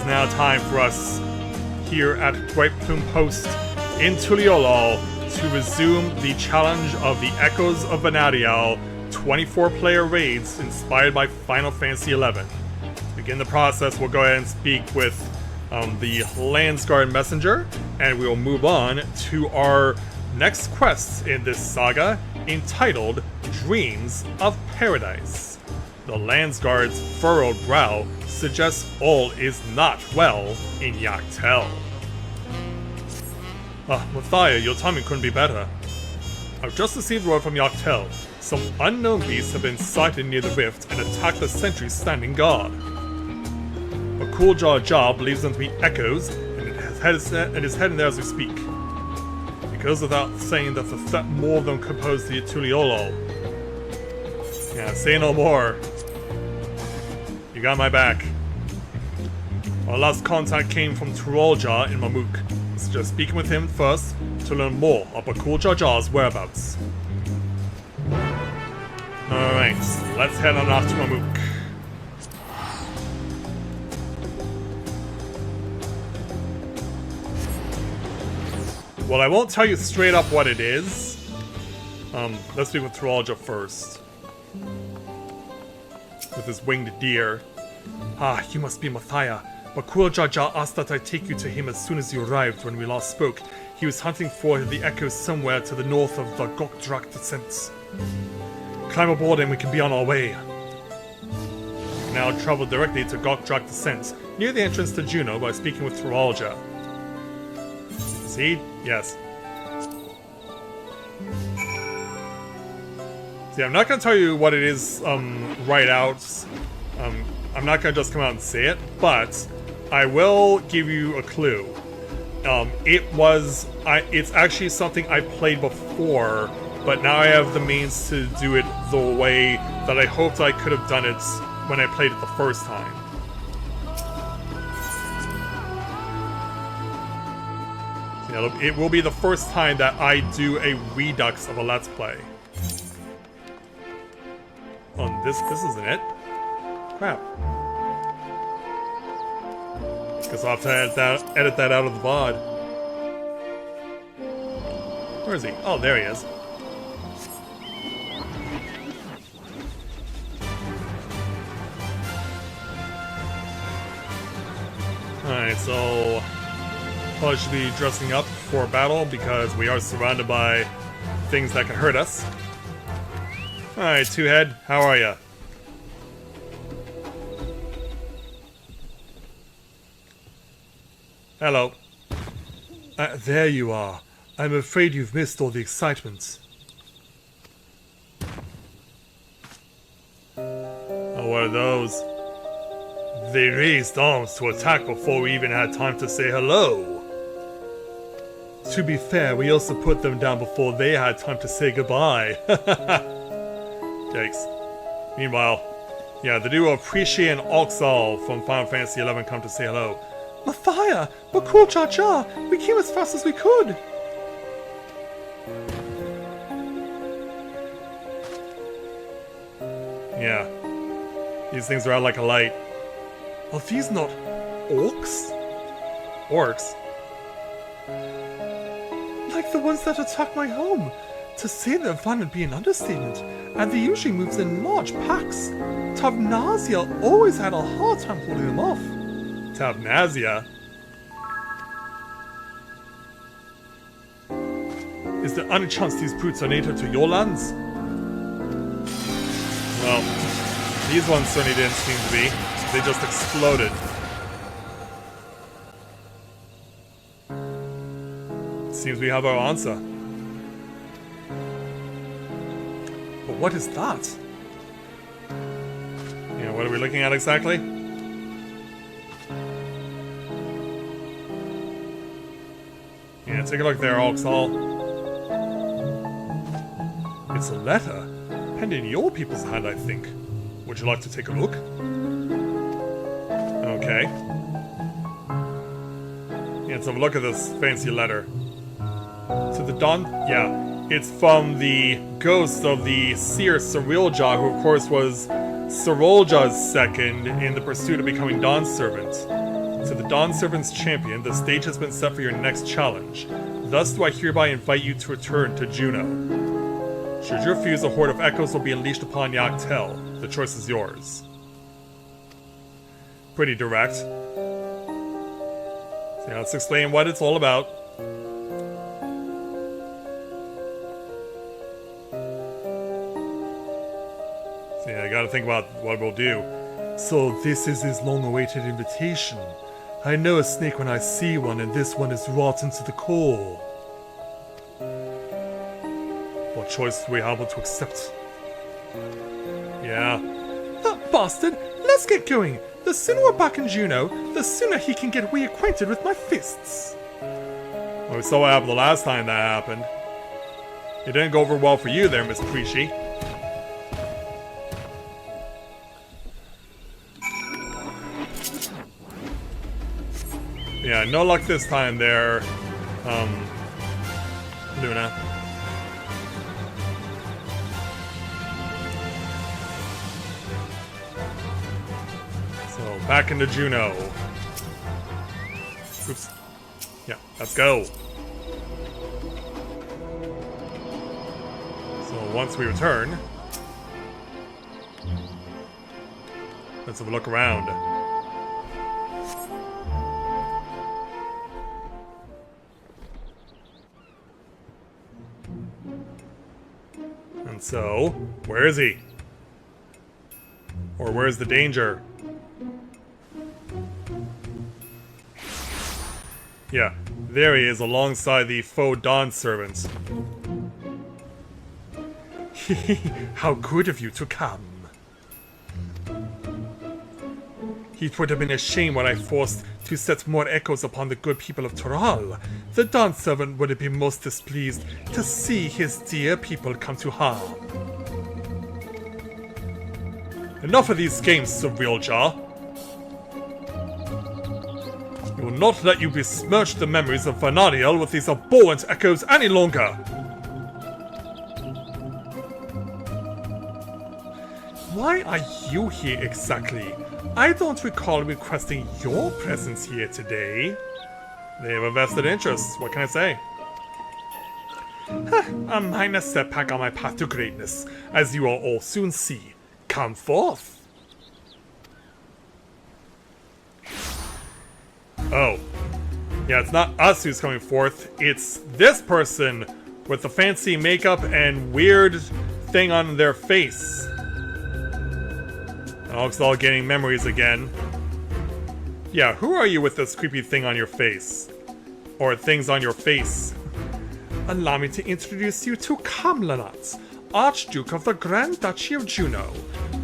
is now time for us here at Bright Plume Post in Tuliolol to resume the challenge of the Echoes of Vanadial 24-player raids inspired by Final Fantasy XI. To begin the process, we'll go ahead and speak with the Landsguard Messenger, and we will move on to our next quest in this saga, entitled Dreams of Paradise. The Landsguard's furrowed brow suggests all is not well in Yaktel. Mathia, your timing couldn't be better. I've just received word from Yaktel. Some unknown beasts have been sighted near the rift and attacked the sentries standing guard. A cool Jar believes them to be echoes, and it is heading there as we speak. It goes without saying that the threat more of them compose the Tuliolol. Yeah, say no more. You got my back. Our last contact came from Turolja in Mamuk. Suggest speaking with him first to learn more of Bakul Jar's whereabouts. Alright, let's head on off to Mamuk. Well, I won't tell you straight up what it is. Let's speak with Turolja first. With his winged deer. Ah, you must be Mathia. Bakul Jar asked that I take you to him as soon as you arrived. When we last spoke, he was hunting for the echoes somewhere to the north of the Gokdrak descent. Climb aboard and we can be on our way. We can now travel directly to Gokdrak descent, near the entrance to Juno, by speaking with Turolja. See? Yes. See, I'm not going to tell you what it is right out. I'm not going to just come out and say it, but I will give you a clue. It's actually something I played before, but now I have the means to do it the way that I hoped I could have done it when I played it the first time. Yeah, it will be the first time that I do a redux of a Let's Play. Oh, this isn't it? Crap. Guess I'll have to edit that out of the VOD. Where is he? Oh, there he is. Alright, so probably should be dressing up for battle because we are surrounded by things that can hurt us. Alright, Two-Head, how are ya? Hello. There you are. I'm afraid you've missed all the excitement. Oh, what are those? They raised arms to attack before we even had time to say hello. To be fair, we also put them down before they had time to say goodbye. Yikes. Meanwhile, yeah, the duo of Prishi and Oxal from Final Fantasy XI come to say hello. Mathia! Bakul Jar! We came as fast as we could! Yeah. These things are out like a light. Are these not orcs? Orcs? Like the ones that attacked my home. To say they're fun would be an understatement, and they usually move in large packs. Tavnazia always had a hard time holding them off. Tavnazia? Is there any chance these brutes are native to your lands? Well, these ones certainly didn't seem to be. They just exploded. Seems we have our answer. But what is that? Yeah, what are we looking at exactly? Yeah, take a look there, Oxal. It's a letter, penned in your people's hand, I think. Would you like to take a look? Okay. Yeah, let's have a look at this fancy letter. To the Dawn... yeah. It's from the ghost of the seer Sarilja, who of course was Sarolja's second in the pursuit of becoming Dawn's servant. To the Dawn Servant's champion, the stage has been set for your next challenge. Thus do I hereby invite you to return to Juno. Should you refuse, a horde of echoes will be unleashed upon Yoctel. The choice is yours. Pretty direct. So now let's explain what it's all about. So yeah, I gotta think about what we'll do. So this is his long-awaited invitation. I know a snake when I see one, and this one is rotten to the core. What choice do we have to accept? Yeah. That bastard! Let's get going! The sooner we're back in Juno, the sooner he can get reacquainted with my fists. Well, we saw what happened the last time that happened. It didn't go over well for you there, Miss Preachy. Yeah, no luck this time there, Luna. So, back into Juno. Oops. Yeah, let's go. So, once we return, let's have a look around. And so, where is he? Or where's the danger? Yeah, there he is alongside the faux Dawn servant. How good of you to come. It would have been a shame when I forced to set more echoes upon the good people of Toral. The Dawn servant would have been most displeased to see his dear people come to harm. Enough of these games, Sir Realjaw. We will not let you besmirch the memories of Vanadiel with these abhorrent echoes any longer. Why are you here exactly? I don't recall requesting your presence here today. They have a vested interest, what can I say? A minor setback on my path to greatness, as you will all soon see. Come forth! Oh. Yeah, it's not us who's coming forth, it's this person with the fancy makeup and weird thing on their face. Oh, it's all getting memories again. Yeah, who are you with this creepy thing on your face? Or things on your face? Allow me to introduce you to Kamlanat, Archduke of the Grand Duchy of Juno.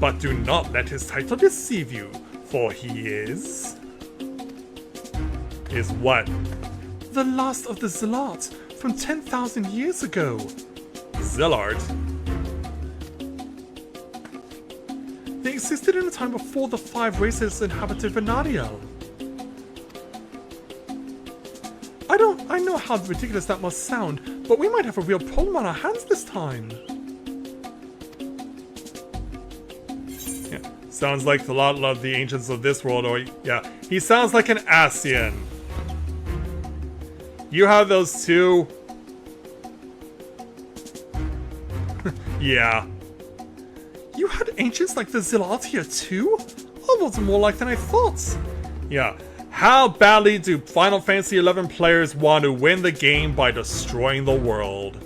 But do not let his title deceive you, for he is... Is what? The last of the Zealot, from 10,000 years ago. Zealot? They existed in a time before the 5 races inhabited Vanadiel. I know how ridiculous that must sound, but we might have a real problem on our hands this time. Yeah, sounds like a lot of the ancients of this world, or yeah, he sounds like an Ascian. You have those too? Yeah. You had ancients like the Zealot here too? Almost more like than I thought. Yeah. How badly do Final Fantasy XI players want to win the game by destroying the world?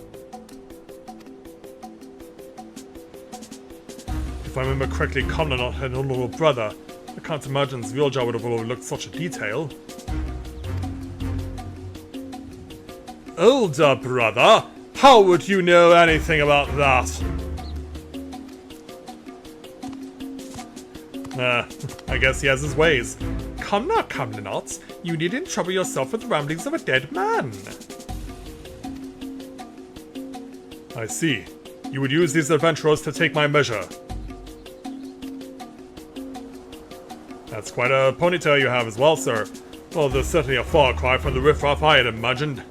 If I remember correctly, Kamlanot had a little brother. I can't imagine Zvylja would have overlooked such a detail. Older brother? How would you know anything about that? I guess he has his ways. Come now, Kamlanot. You needn't trouble yourself with the ramblings of a dead man. I see. You would use these adventurers to take my measure. That's quite a ponytail you have as well, sir. Well, there's certainly a far cry from the riffraff I had imagined.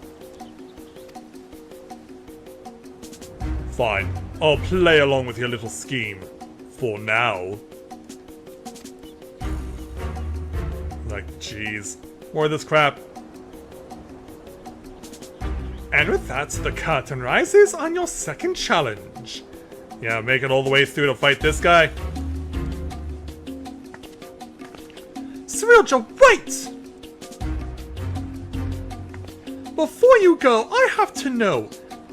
Fine. I'll play along with your little scheme. For now. Like, Jeez. More of this crap. And with that, the curtain rises on your second challenge. Yeah, make it all the way through to fight this guy. Cirilja, wait! Before you go, I have to know,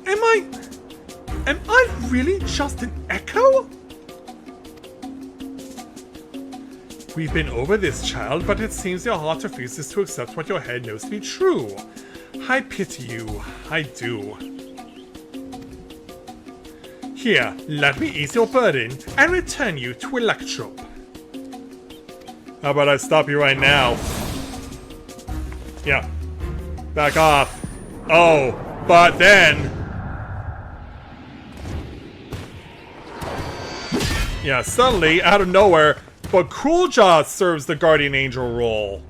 am I really just an echo? We've been over this, child, but it seems your heart refuses to accept what your head knows to be true. I pity you, I do. Here, let me ease your burden and return you to Electro. How about I stop you right now? Yeah. Back off. Oh, but then... Yeah, suddenly, out of nowhere, but Cooljaw serves the Guardian Angel role.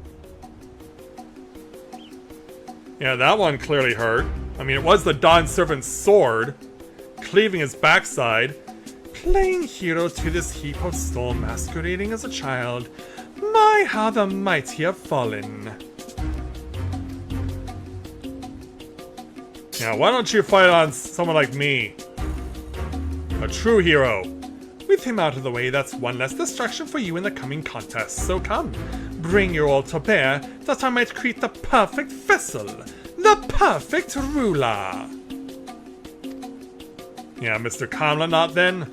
Yeah, that one clearly hurt. I mean, it was the Dawn Servant's sword, cleaving his backside. Playing hero to this heap of storm masquerading as a child. My, how the mighty have fallen. Now, why don't you fight on someone like me? A true hero. With him out of the way, that's one less distraction for you in the coming contest. So come, bring your all to bear, that I might create the perfect vessel. The perfect ruler. Yeah, Mr. Kamlanot then?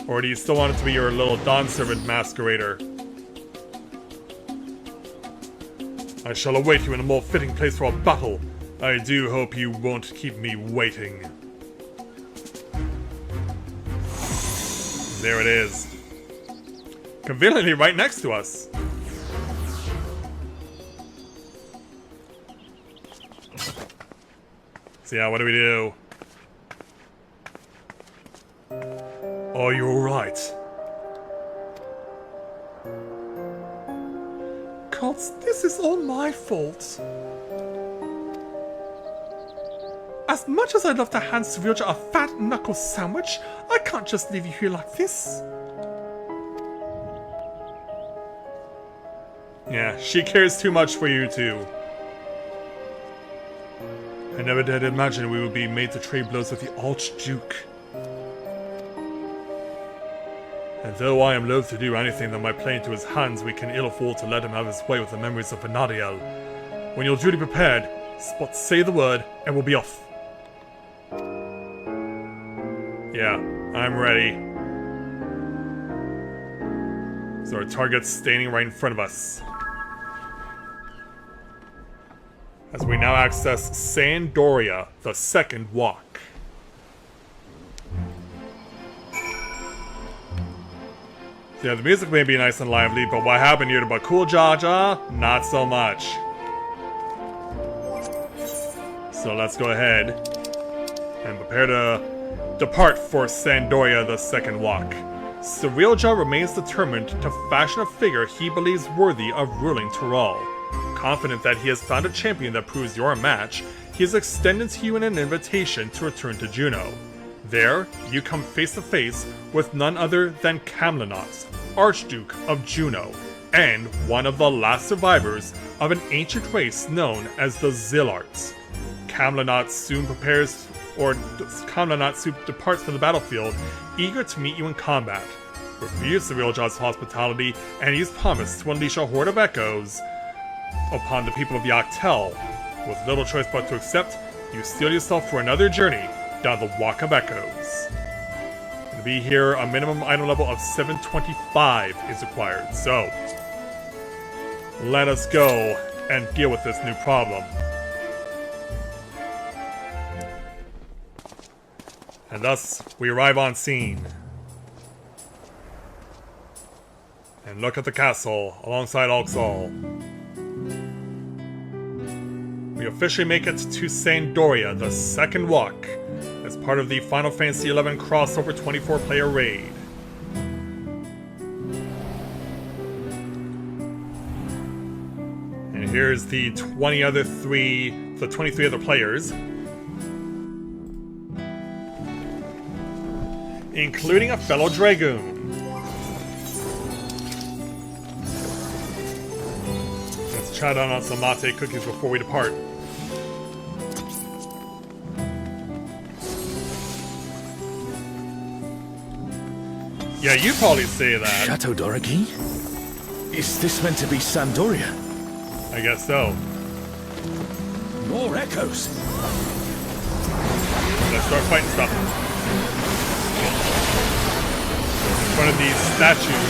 Or do you still want it to be your little Dawn Servant masquerader? I shall await you in a more fitting place for a battle. I do hope you won't keep me waiting. There it is. Conveniently right next to us. So yeah, what do we do? Are you alright? Gods, this is all my fault. As much as I'd love to hand Cirilja a fat knuckle sandwich, I can't just leave you here like this. Yeah, she cares too much for you too. I never dared imagine we would be made to trade blows with the Archduke. And though I am loath to do anything that might play into his hands, we can ill afford to let him have his way with the memories of Vanadiel. When you're duly prepared, Spot say the word, and we'll be off. Yeah, I'm ready. So our target's standing right in front of us. As we now access Sandoria, the second walk. Yeah, the music may be nice and lively, but what happened here to Bakul Jaja? Not so much. So let's go ahead and prepare to depart for Sandoria, the second walk. Cirilja remains determined to fashion a figure he believes worthy of ruling Tural. Confident that he has found a champion that proves your match, he has extended to you an invitation to return to Juno. There, you come face to face with none other than Kamlanot, Archduke of Juno, and one of the last survivors of an ancient race known as the Zillarts. Kamlanot soon departs from the battlefield, eager to meet you in combat. Refuse Cirilja's hospitality, and he's promised to unleash a horde of echoes upon the people of Yoctel. With little choice but to accept, you steel yourself for another journey down the Walk of Echoes. To be here, a minimum item level of 725 is required, so let us go and deal with this new problem. And thus, we arrive on scene. And look at the castle alongside Alxal. We officially make it to Sandoria, the second walk, as part of the Final Fantasy XI crossover 24-player raid. And here's the 23 other players, including a fellow Dragoon. Let's chow down on some mate cookies before we depart. Yeah, you probably say that. Chateau d'Origny? Is this meant to be Sandoria? I guess so. More echoes. Let's start fighting stuff. In front of these statues,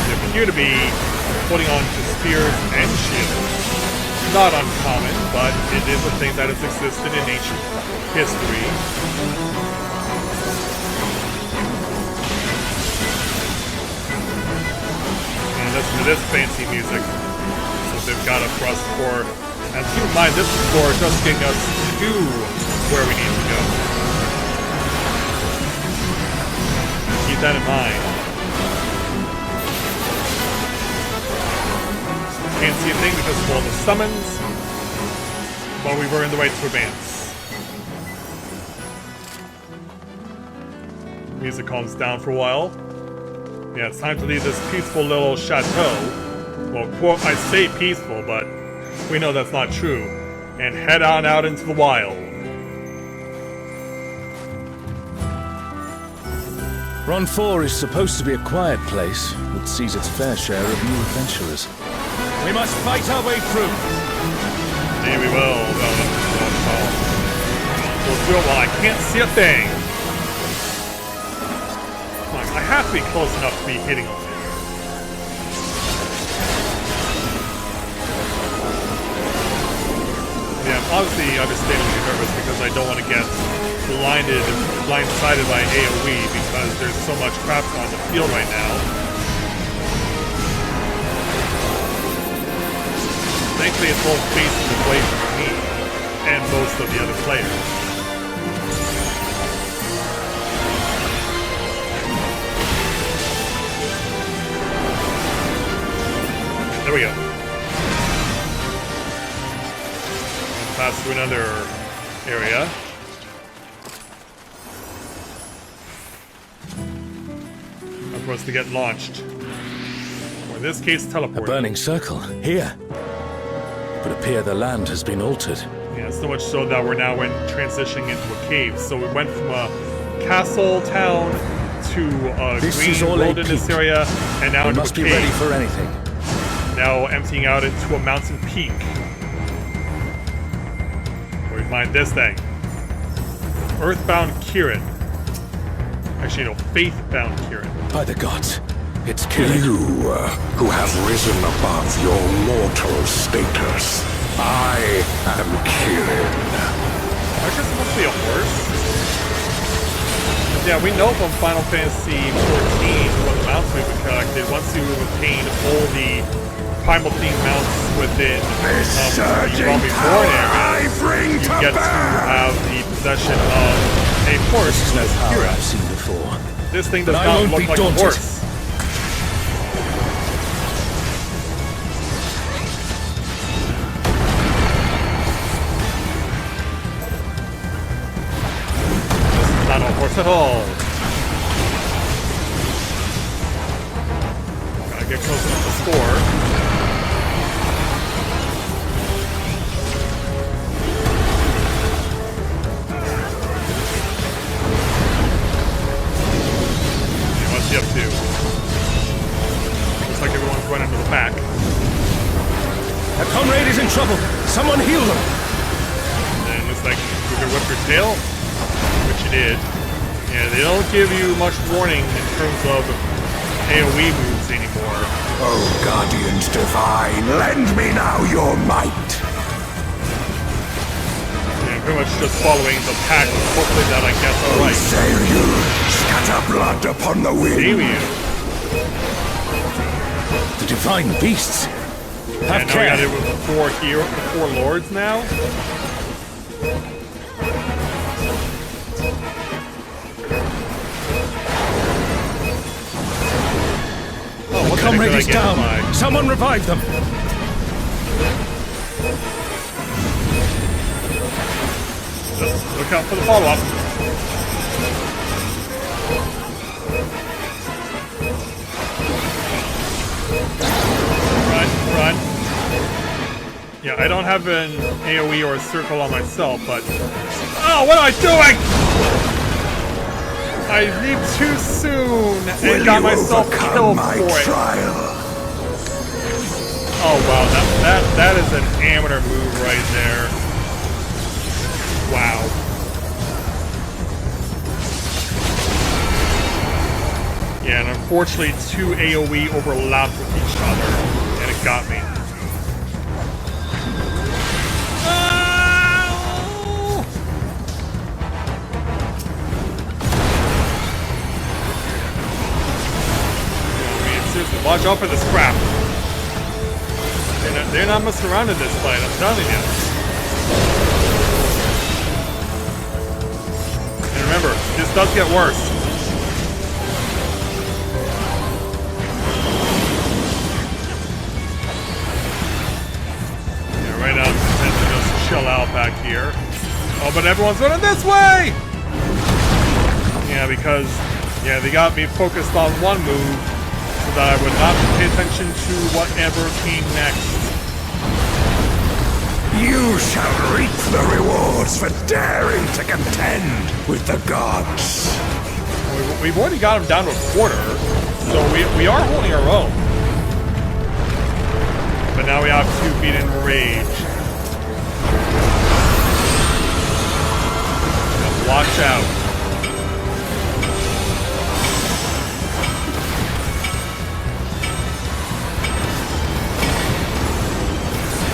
they appear to be holding on to spears and shields. Not uncommon, but it is a thing that has existed in ancient history. And listen to this fancy music that they've got up for us for. And keep in mind, this is for just getting us to where we need to go. Keep that in mind. Can't see a thing because of all the summons, but we were in the right to advance. Music calms down for a while. Yeah, it's time to leave this peaceful little chateau. Well, quote, I say peaceful, but we know that's not true. And head on out into the wild. Ron 4 is supposed to be a quiet place that sees its fair share of new adventurers. We must fight our way through. Maybe we will. We'll do it while I can't see a thing. Come on, I have to be close enough to be hitting them. Yeah, obviously understandably nervous because I don't want to get blindsided by AoE because there's so much crap on the field right now. Thankfully, it's all facing away from me and most of the other players. There we go. Pass to another area. For us to get launched. Or in this case, teleport. A burning circle. Here. It would appear the land has been altered. Yeah, so much so that we're now transitioning into a cave. So we went from a castle town to a green wilderness area, and now into a cave. We must be ready for anything. Now emptying out into a mountain peak. Where we find this thing. Earthbound Kirin. Actually, no, Faithbound Kirin. By the gods. It's Kirin. You, who have risen above your mortal status. I am Kirin. Actually, it's supposed to be a horse. Yeah, we know from Final Fantasy XIV from the mounts we've collected, once you obtain all the primal themed mounts within the Reborn area, you get to have the possession of a horse. This is no power I've seen before. This thing does not look like a horse. Not a horse at all. Gotta get close enough to score. Yeah, what's he up to? Looks like everyone's running to the back. A comrade is in trouble. Someone heal them. And it looks like you can whip your tail. Which you did. Yeah, they don't give you much warning in terms of AoE moves anymore. Oh, Guardians Divine, lend me now your might. Yeah, pretty much just following the pack. Hopefully that I guess alright. Sail you, scatter blood upon the wind. Sail you. The divine beasts. And now we got it with the four lords now. The comrade is down. Someone revive them. Just look out for the follow-up. Right. Yeah, I don't have an AoE or a circle on myself, but... Oh, what am I doing?! I leaped too soon and got myself killed for it. Trial? Oh wow, that is an amateur move right there. Wow. Yeah, and unfortunately 2 AoE overlapped with each other, and it got me. Seriously, watch out for this crap. They're not messing around in this fight, I'm telling you. And remember, this does get worse. Yeah, right now I'm just chill out back here. Oh, but everyone's running this way! Yeah, because, yeah, they got me focused on one move so that I would not pay attention to whatever came next. You shall reap the rewards for daring to contend with the gods. We've already got him down to a quarter, so we are holding our own. But now we have to beat in rage. Now watch out.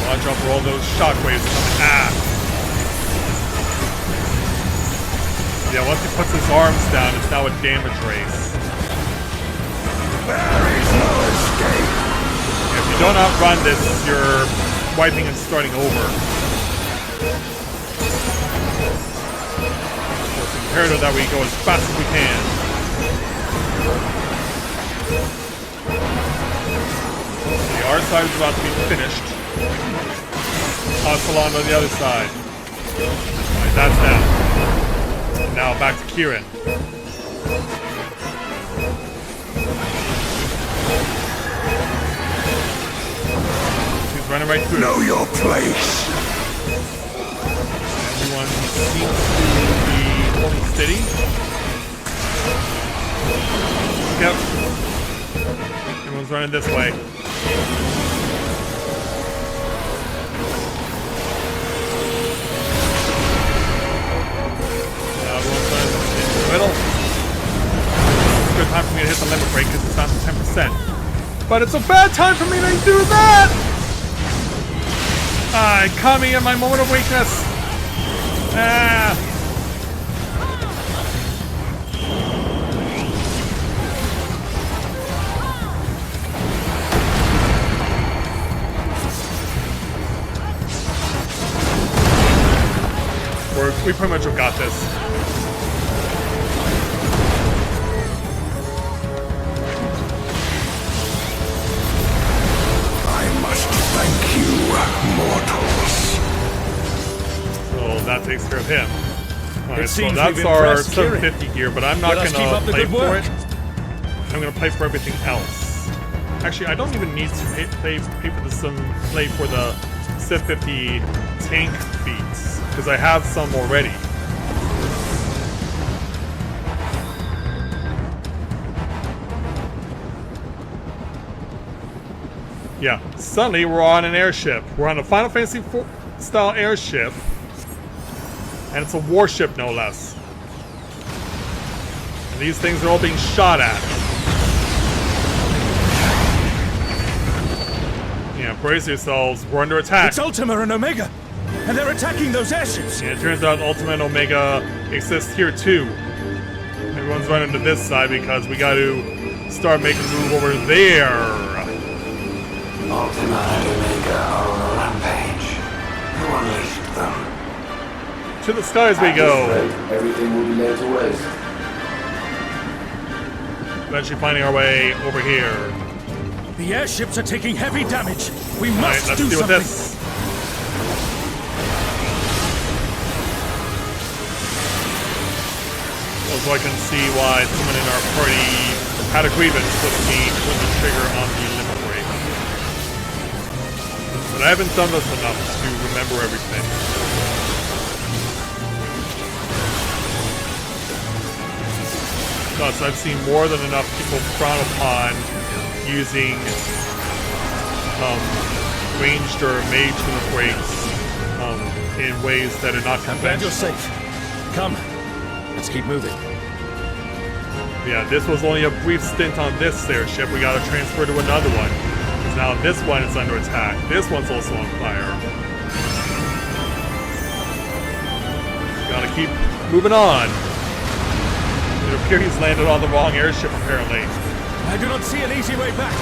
Watch out for all those shockwaves coming. Ah! Yeah, once he puts his arms down, it's now a damage race. There is no escape. If you don't outrun this, you're wiping and starting over. So it's imperative that we go as fast as we can. Okay, our side is about to be finished. Salon on the other side. Alright, that's down. Now back to Kieran. He's running right through. Know your place. Everyone seems to be holding steady. Yep. Everyone's running this way. Middle. It's a good time for me to hit the limit break because it's down to 10%. But it's a bad time for me to do that! Ah, it caught me in my moment of weakness. Ah. We pretty much have got this. Thank you, mortals. So that takes care of him. Alright, so seems that's we've our impressed 750 gear, but I'm not Let us gonna keep up the play good for work. it. I'm gonna play for everything else. Actually, I don't even need to play for the 750 tank feats, because I have some already. Yeah, suddenly we're on an airship. We're on a Final Fantasy IV style airship. And it's a warship, no less. And these things are all being shot at. Yeah, brace yourselves. We're under attack. It's Ultima and Omega, and they're attacking those airships. Yeah, it turns out Ultima and Omega exist here too. Everyone's running to this side because we got to start making a move over there. Ultima and Omega are on a rampage. Who unleashed them? To the skies we go. Everything will be laid to waste. Eventually finding our way over here. The airships are taking heavy damage. We Alright, must let's do deal with something. this. Also, I can see why someone in our party had a grievance with me pulling the trigger on the limit break. But I haven't done this enough to remember everything. Plus, I've seen more than enough people frown upon using ranged or mage breaks in ways that are not I'm glad you're conventional. safe. Come, let's keep moving. Yeah, this was only a brief stint on this airship. We gotta transfer to another one. 'Cause now this one is under attack. This one's also on fire. Gotta keep moving on. It appears he's landed on the wrong airship, apparently. I do not see an easy way back,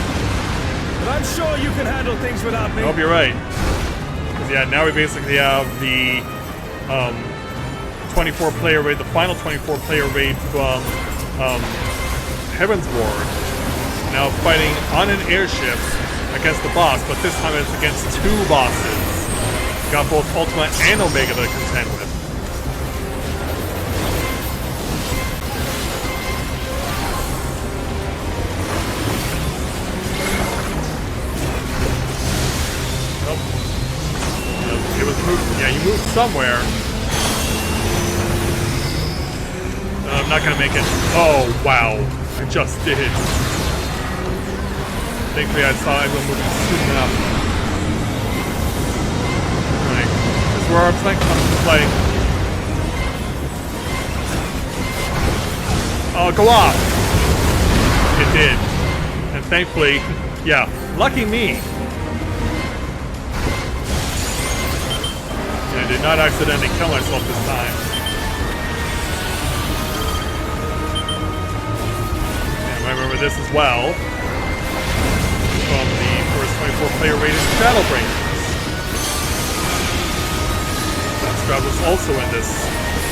but I'm sure you can handle things without I me. hope you're right. 'Cause yeah, now we basically have the 24-player raid, the final 24-player raid from Heavensward. Now fighting on an airship against the boss, but this time it's against two bosses. Got both Ultima and Omega to contend with. It was moved. Yeah, you moved somewhere. I'm not gonna make it. Oh wow! I just did. Thankfully, I saw everyone moving soon enough. Alright, this is where our plan comes to play. Oh, go off! It did, and thankfully, yeah, lucky me. I did not accidentally kill myself this time. And I remember this as well from the first 24-player rated Shadowbringers. That strat was also in this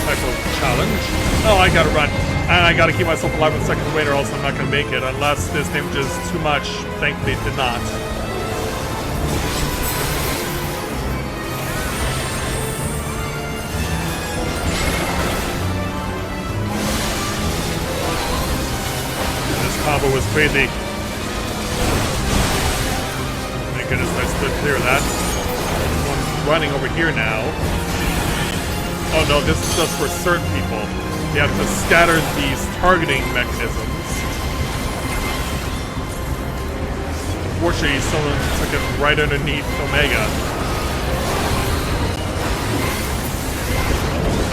type of challenge. Oh, I gotta run. And I gotta keep myself alive with second weight or else I'm not gonna make it. Unless this damages too much. Thankfully it did not. Combo was crazy. Thank goodness I stood clear of that. One's running over here now. Oh no, this is just for certain people. You have to scatter these targeting mechanisms. Unfortunately, someone took it right underneath Omega.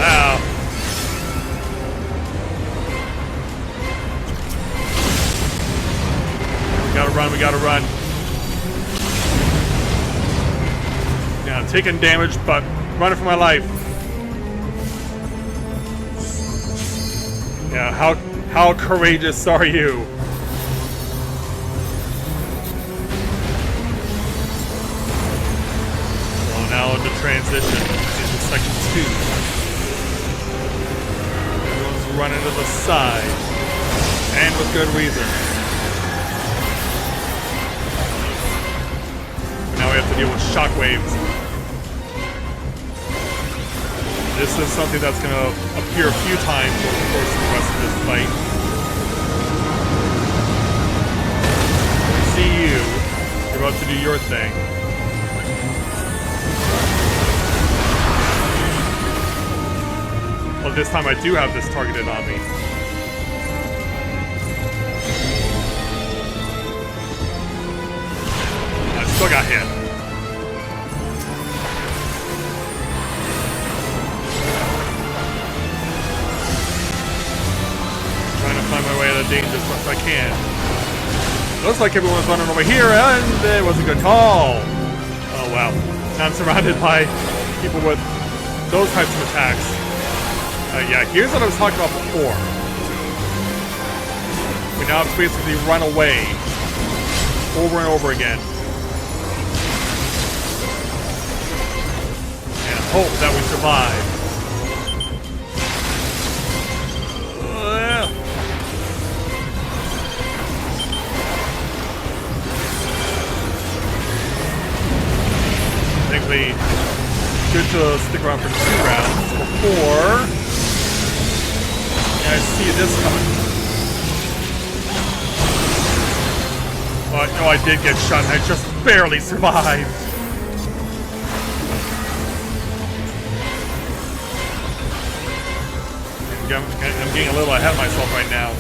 Ah. We gotta run. Yeah, I'm taking damage, but running for my life. Yeah, how courageous are you? Well, now into transition into section 2. Everyone's running to the side. And with good reason. Now we have to deal with shockwaves. This is something that's going to appear a few times over the course of the rest of this fight. See you. You're about to do your thing. Well, this time I do have this targeted on me. Still got hit. Trying to find my way out of danger as much as I can. Looks like everyone's running over here, and it was a good call. Oh wow. Now I'm surrounded by people with those types of attacks. Yeah, here's what I was talking about before. We now have to basically run away over and over again. Hope that we survive. Thankfully, good to stick around for 2 rounds before I see this coming. Oh, no, I did get shot. I just barely survived. I'm getting a little ahead of myself right now.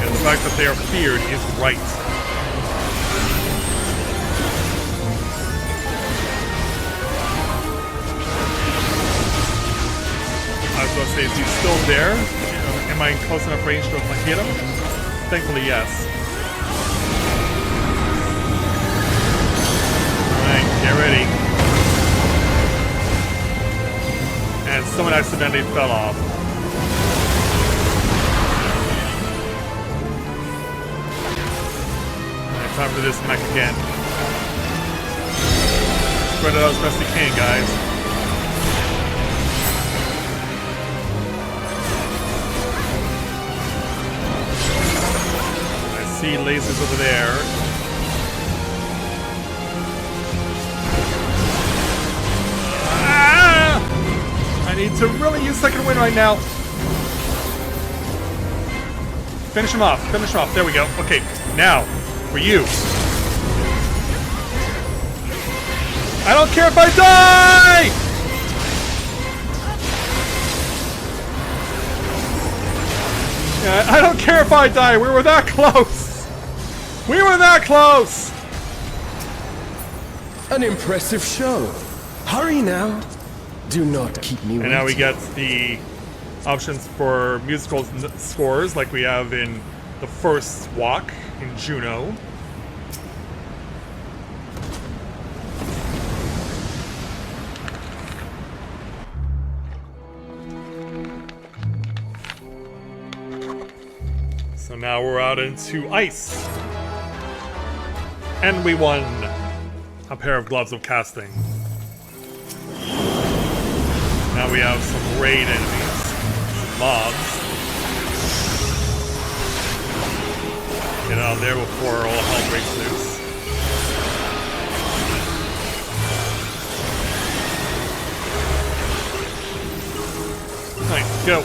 And the fact that they are feared is right. I was going to say, is he still there? Am I in close enough range to hit him? Thankfully, yes. Alright, get ready. And someone accidentally fell off. Alright, time for this mech again. Spread it out as best you can, guys. See lasers over there. Ah! I need to really use second wind right now. Finish him off. Finish him off. There we go. Okay, now for you. I don't care if I die! Yeah, I don't care if I die. We were that close. We were that close! An impressive show. Hurry now. Do not keep me waiting. And now we get the options for musical scores like we have in the first walk in Juno. So now we're out into ice. And we won a pair of gloves of casting. Now we have some raid enemies, some mobs. Get out of there before all hell breaks loose. Nice, go.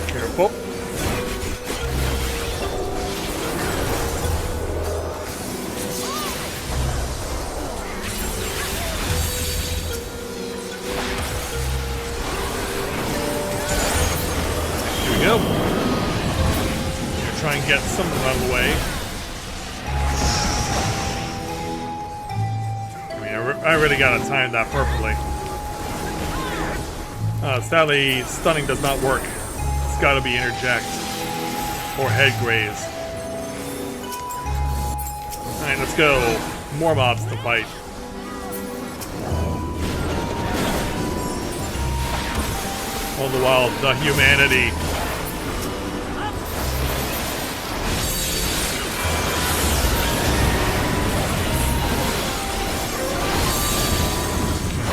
Careful. Here we go. Gonna try and get something out of the way. I mean, I really gotta time that perfectly. Sadly, stunning does not work. It's gotta be interject or head graze. Alright, let's go. More mobs to fight. All the while, the humanity.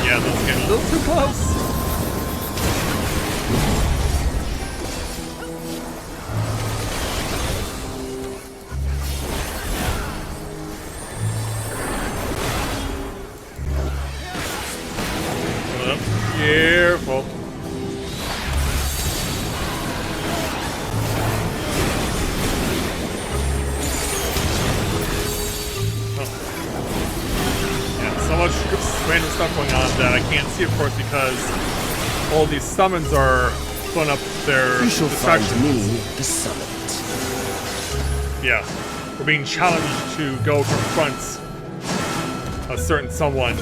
Yeah, those are getting a little too close. Careful. Yeah, so much random stuff going on that I can't see, of course, because all these summons are pulling up their You shall find distractions. me the summit. Yeah, we're being challenged to go confront a certain someone